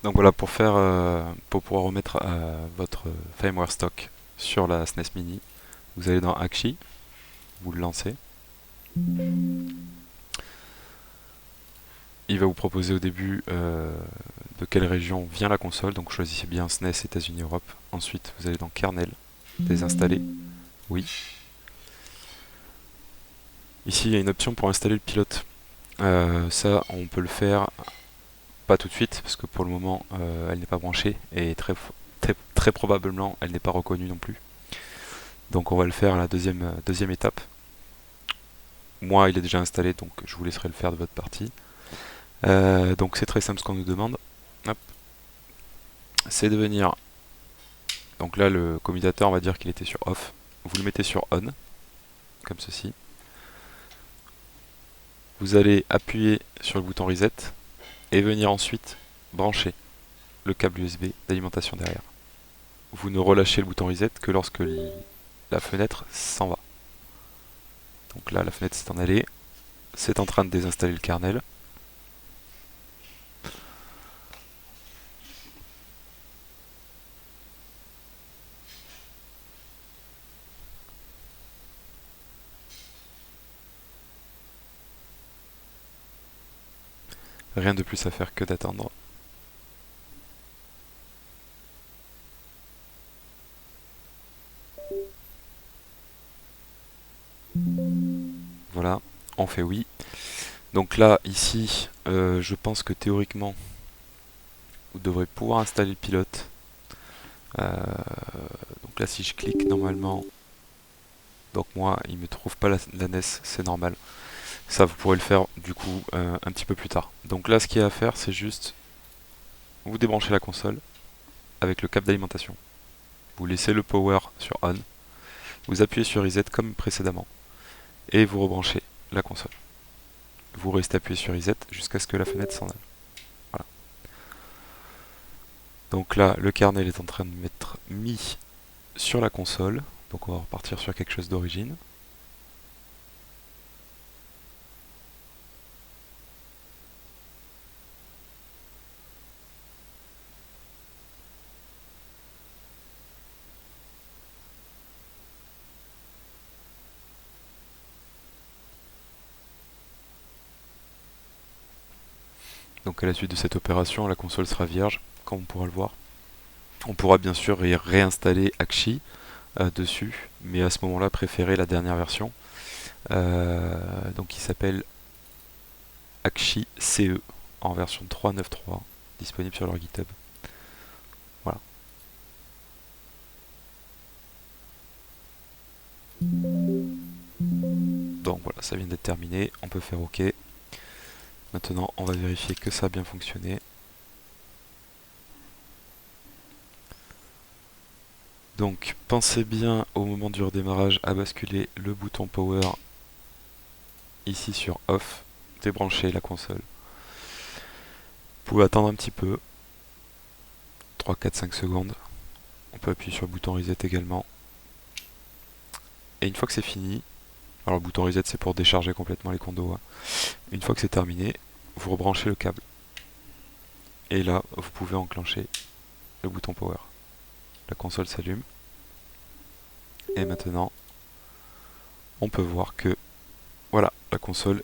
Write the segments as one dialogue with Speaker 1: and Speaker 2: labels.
Speaker 1: Donc voilà, pour pouvoir remettre votre firmware stock sur la SNES Mini, vous allez dans Akshi, vous le lancez. Il va vous proposer au début de quelle région vient la console, donc choisissez bien SNES, États-Unis, Europe. Ensuite, vous allez dans Kernel, désinstaller, oui. Ici, il y a une option pour installer le pilote. Ça, on peut le faire pas tout de suite, parce que pour le moment, elle n'est pas branchée, et très probablement, elle n'est pas reconnue non plus. Donc on va le faire à la deuxième étape. Moi, il est déjà installé, donc je vous laisserai le faire de votre partie. Donc c'est très simple ce qu'on nous demande. Hop. C'est de venir. Donc là, le commutateur, on va dire qu'il était sur off. Vous le mettez sur on, comme ceci. Vous allez appuyer sur le bouton reset et venir ensuite brancher le câble USB d'alimentation derrière. Vous ne relâchez le bouton reset que lorsque la fenêtre s'en va. Donc là, la fenêtre s'est en allée. C'est en train de désinstaller le kernel. Rien de plus à faire que d'attendre. Voilà, on fait oui. Donc là, ici, je pense que théoriquement, vous devrez pouvoir installer le pilote. Donc là, si je clique normalement, donc moi, il me trouve pas la NES, c'est normal. Ça, vous pourrez le faire du coup un petit peu plus tard. Donc là, ce qu'il y a à faire, c'est juste vous débranchez la console avec le câble d'alimentation. Vous laissez le power sur on, vous appuyez sur reset comme précédemment, et vous rebranchez la console. Vous restez appuyé sur reset jusqu'à ce que la fenêtre s'en aille. Voilà. Donc là, le kernel est en train de m'être mis sur la console. Donc on va repartir sur quelque chose d'origine. Donc à la suite de cette opération, la console sera vierge, comme on pourra le voir. On pourra bien sûr y réinstaller Akshi dessus, mais à ce moment-là, préférez la dernière version. Donc il s'appelle Akshi CE en version 3.9.3, disponible sur leur GitHub. Voilà. Donc voilà, ça vient d'être terminé, on peut faire OK. Maintenant, on va vérifier que ça a bien fonctionné. Donc, pensez bien au moment du redémarrage à basculer le bouton Power ici sur Off, débrancher la console. Vous pouvez attendre un petit peu, 3, 4, 5 secondes. On peut appuyer sur le bouton Reset également. Et une fois que c'est fini, alors le bouton Reset c'est pour décharger complètement les condos. Hein. Une fois que c'est terminé, vous rebranchez le câble. Et là, vous pouvez enclencher le bouton Power. La console s'allume. Et maintenant, on peut voir que voilà, la console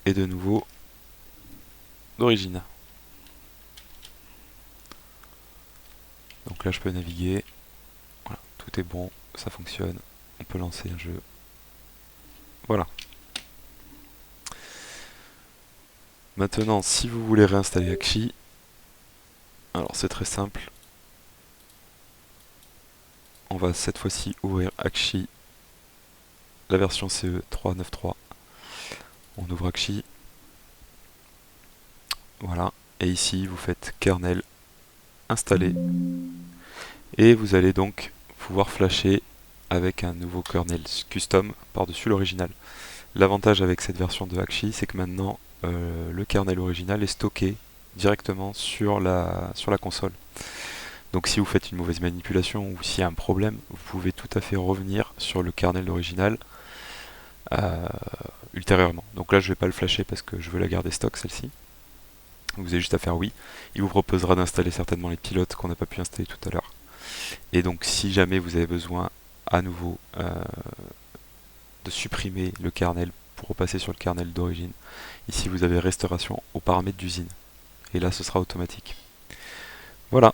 Speaker 1: est de nouveau d'origine. Donc là, je peux naviguer. Voilà, tout est bon, ça fonctionne. On peut lancer un jeu. Voilà. Maintenant, si vous voulez réinstaller Akshi, alors c'est très simple. On va cette fois-ci ouvrir Akshi, la version CE 3.9.3. On ouvre Akshi. Voilà. Et ici, vous faites kernel, installer. Et vous allez donc pouvoir flasher avec un nouveau kernel custom par-dessus l'original. L'avantage avec cette version de Akshi, c'est que maintenant, le kernel original est stocké directement sur la console. Donc si vous faites une mauvaise manipulation ou s'il y a un problème, vous pouvez tout à fait revenir sur le kernel original ultérieurement. Donc là je ne vais pas le flasher parce que je veux la garder stock celle-ci. vous avez juste à faire oui. Il vous proposera d'installer certainement les pilotes qu'on n'a pas pu installer tout à l'heure. Et donc si jamais vous avez besoin à nouveau de supprimer le kernel pour repasser sur le kernel d'origine, ici vous avez restauration aux paramètres d'usine. Et là ce sera automatique. Voilà.